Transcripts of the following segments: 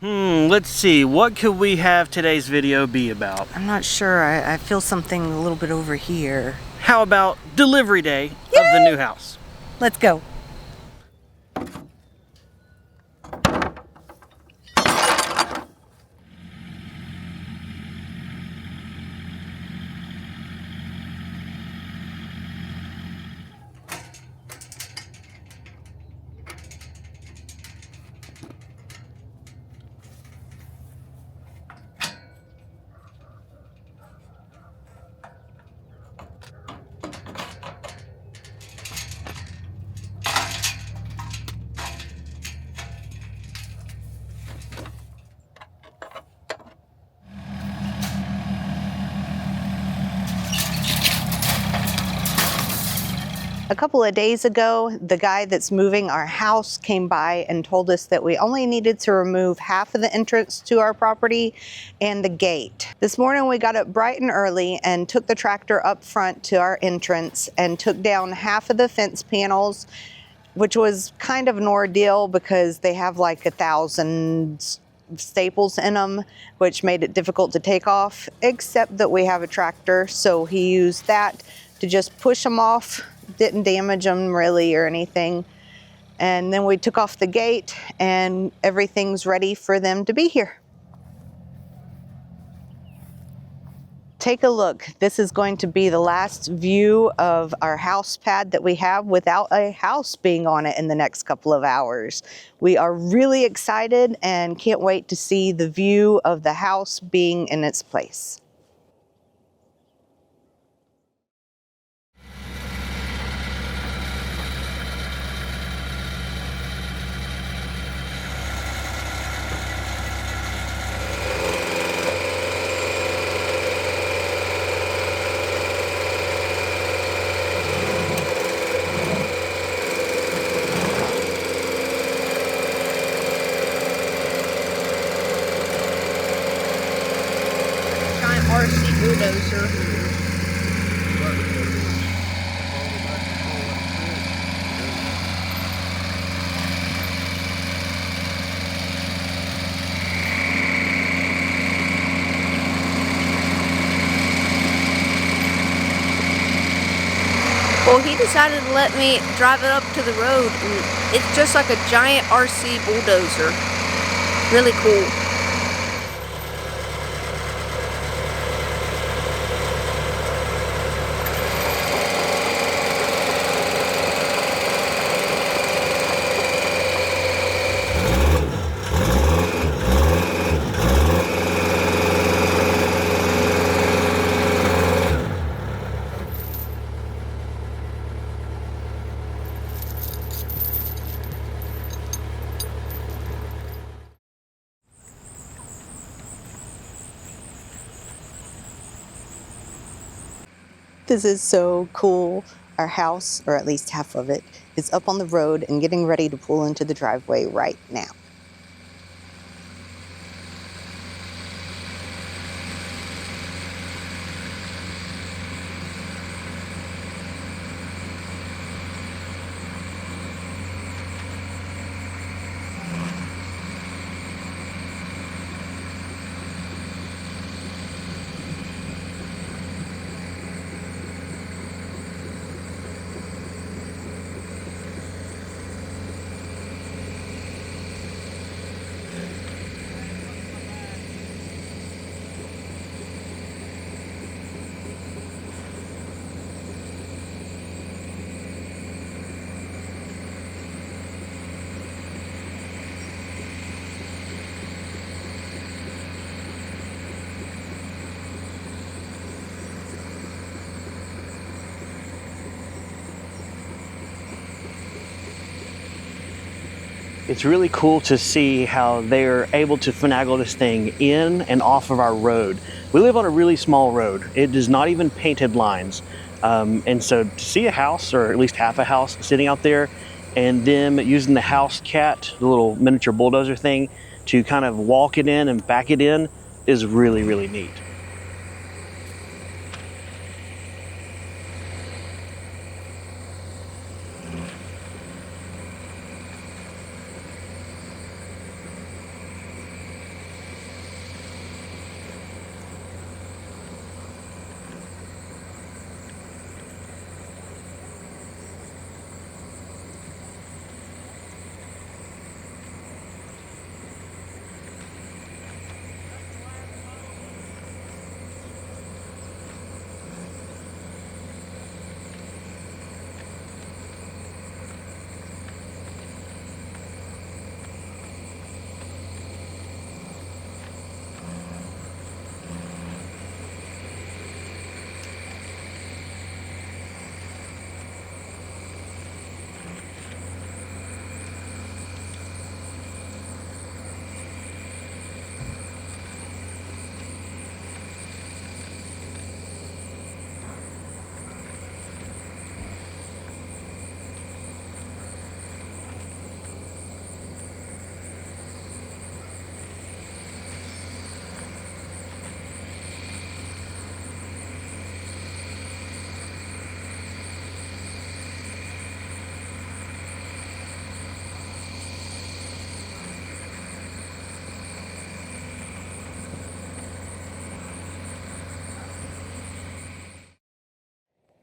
Let's see. What could we have today's video be about? I'm not sure. I feel something a little bit over here. How about delivery day of the new house? Let's go. A couple of days ago, the guy that's moving our house came by and told us that we only needed to remove half of the entrance to our property and the gate. This morning we got up bright and early and took the tractor up front to our entrance and took down half of the fence panels, which was kind of an ordeal because they have like 1,000 staples in them, which made it difficult to take off, except that we have a tractor, so he used that to just push them off. Didn't damage them really or anything. And then we took off the gate and everything's ready for them to be here. Take a look. This is going to be the last view of our house pad that we have without a house being on it in the next couple of hours. We are really excited and can't wait to see the view of the house being in its place. RC bulldozer. Well, he decided to let me drive it up to the road, and it's just like a giant RC bulldozer. Really cool. This is so cool. Our house, or at least half of it, is up on the road and getting ready to pull into the driveway right now. It's really cool to see how they're able to finagle this thing in and off of our road. We live on a really small road. It is not even painted lines. And so to see a house, or at least half a house, sitting out there, and them using the house cat, the little miniature bulldozer thing, to kind of walk it in and back it in is really, really neat.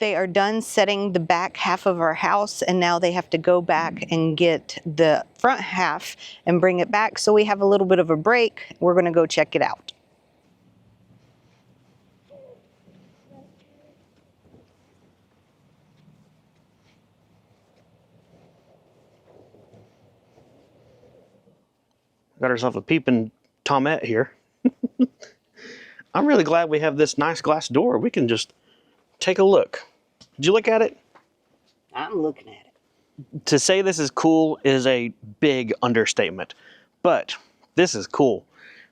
They are done setting the back half of our house, and now they have to go back and get the front half and bring it back. So we have a little bit of a break. We're gonna go check it out. Got ourselves a peeping Tomette here. I'm really glad we have this nice glass door. We can just take a look. Did you look at it? I'm looking at it. To say this is cool is a big understatement, but this is cool.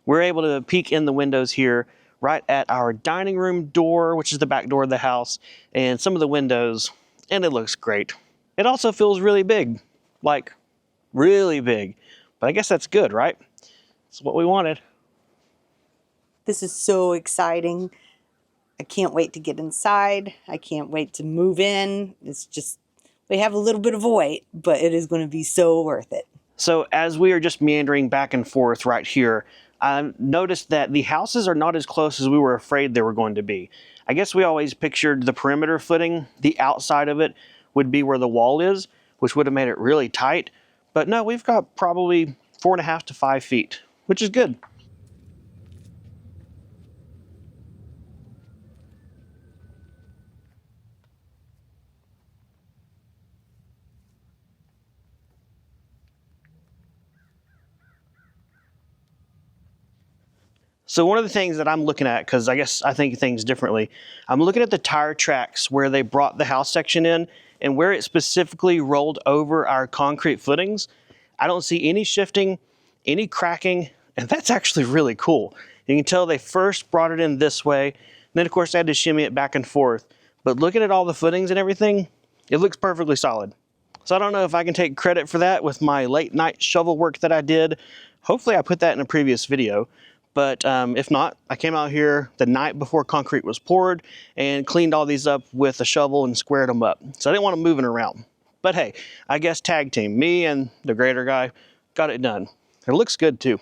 We're able to peek in the windows here right at our dining room door, which is the back door of the house, and some of the windows, and it looks great. It also feels really big, like really big, but I guess that's good, right? It's what we wanted. This is so exciting. I can't wait to get inside. I can't wait to move in. It's just, we have a little bit of a wait, but it is going to be so worth it. So as we are just meandering back and forth right here, I noticed that the houses are not as close as we were afraid they were going to be. I guess we always pictured the perimeter footing, the outside of it would be where the wall is, which would have made it really tight. But no, we've got probably 4.5 to 5 feet, which is good. So one of the things that I'm looking at, because I guess I think things differently, I'm looking at the tire tracks where they brought the house section in and where it specifically rolled over our concrete footings. I don't see any shifting, any cracking, and that's actually really cool. You can tell they first brought it in this way, and then of course they had to shimmy it back and forth. But looking at all the footings and everything, it looks perfectly solid. So I don't know if I can take credit for that with my late night shovel work that I did. Hopefully I put that in a previous video. But if not, I came out here the night before concrete was poured and cleaned all these up with a shovel and squared them up. So I didn't want them moving around. But hey, I guess tag team, me and the grader guy, got it done. It looks good too.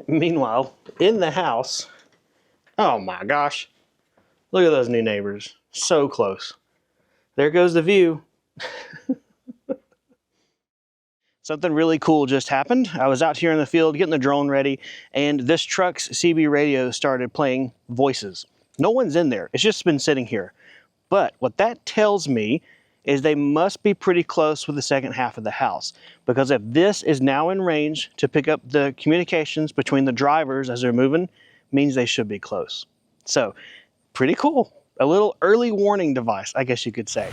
Meanwhile, in the house, oh my gosh, look at those new neighbors. So close. There goes the view. Something really cool just happened. I was out here in the field getting the drone ready, and this truck's CB radio started playing voices. No one's in there. It's just been sitting here. But what that tells me is they must be pretty close with the second half of the house, because if this is now in range to pick up the communications between the drivers as they're moving, means they should be close. So pretty cool. A little early warning device, I guess you could say.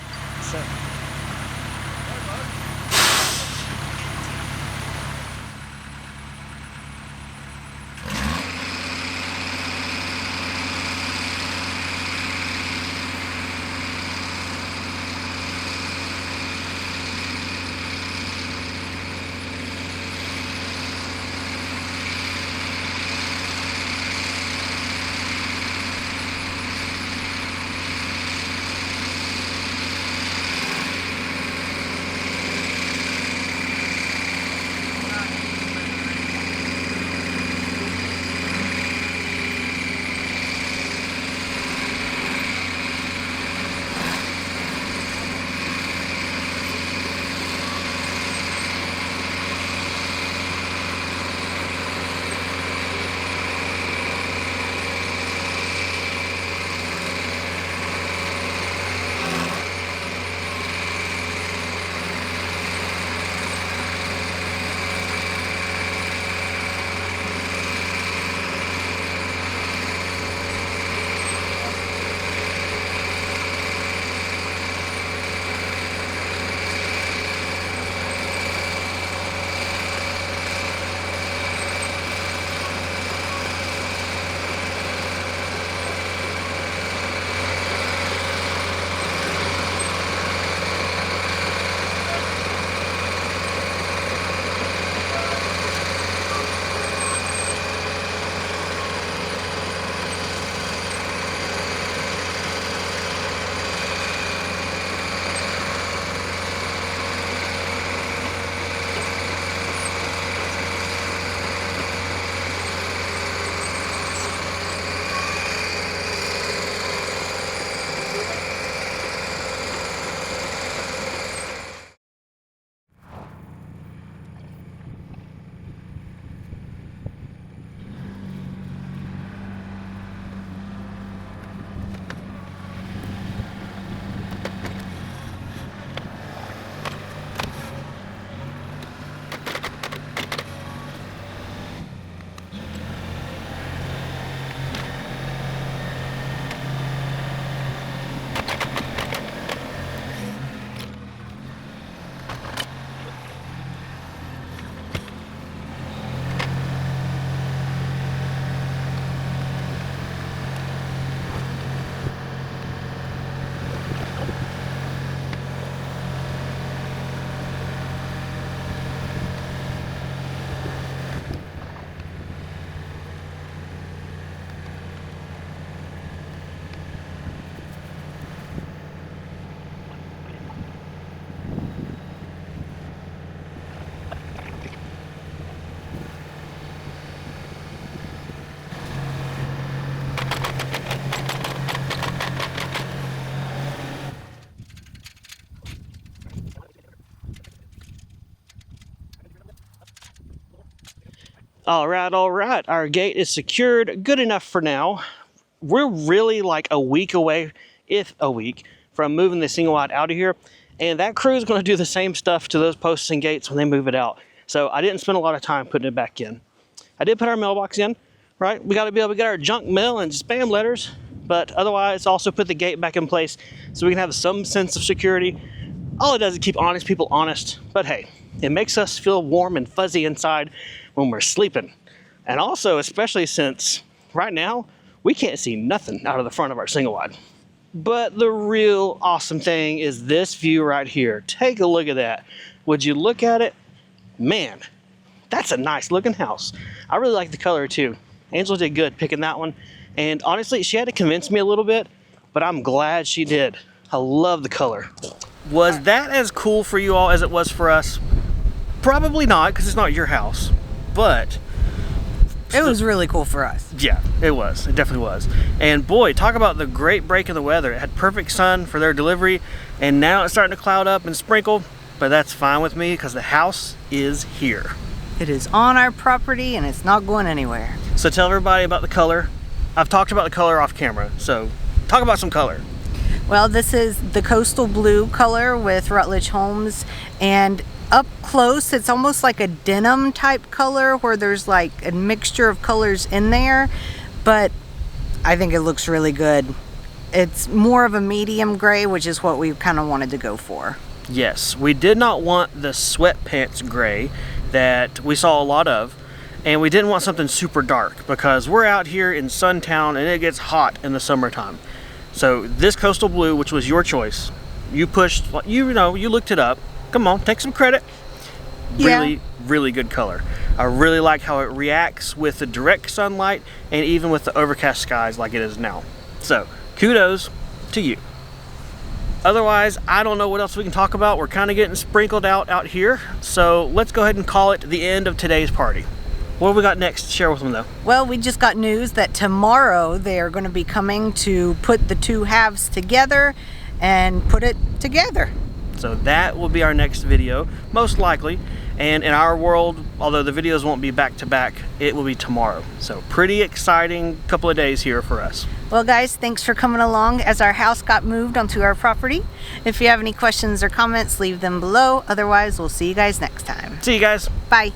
All right. Our gate is secured. Good enough for now. We're really like a week away, if a week, from moving the single wide out of here. And that crew is going to do the same stuff to those posts and gates when they move it out. So I didn't spend a lot of time putting it back in. I did put our mailbox in, right? We got to be able to get our junk mail and spam letters. But otherwise, also put the gate back in place so we can have some sense of security. All it does is keep honest people honest. But hey, it makes us feel warm and fuzzy inside when we're sleeping. And also, especially since right now, we can't see nothing out of the front of our single wide. But the real awesome thing is this view right here. Take a look at that. Would you look at it? Man, that's a nice looking house. I really like the color too. Angela did good picking that one. And honestly, she had to convince me a little bit, but I'm glad she did. I love the color. Was that as cool for you all as it was for us? Probably not, because it's not your house, but it was really cool for us. Yeah, it was. It definitely was. And boy, talk about the great break in the weather. It had perfect sun for their delivery, and now it's starting to cloud up and sprinkle, but that's fine with me because the house is here. It is on our property and it's not going anywhere. So tell everybody about the color. I've talked about the color off camera, so talk about some color. Well, this is the Coastal Blue color with Rutledge Homes, and up close it's almost like a denim type color where there's like a mixture of colors in there, but I think it looks really good. It's more of a medium gray, which is what we kind of wanted to go for. Yes, we did not want the sweatpants gray that we saw a lot of, and we didn't want something super dark because we're out here in Suntown and it gets hot in the summertime. So this Coastal Blue, which was your choice, you pushed, you looked it up. Come on, take some credit. Yeah. Really good color. I really like how it reacts with the direct sunlight and even with the overcast skies like it is now. So kudos to you. Otherwise, I don't know what else we can talk about. We're kind of getting sprinkled out here. So let's go ahead and call it the end of today's party. What have we got next to share with them though? Well, we just got news that tomorrow they are going to be coming to put the two halves together and put it together. So that will be our next video, most likely. And in our world, although the videos won't be back to back, it will be tomorrow. So pretty exciting couple of days here for us. Well guys, thanks for coming along as our house got moved onto our property. If you have any questions or comments, leave them below. Otherwise, we'll see you guys next time. See you guys. Bye.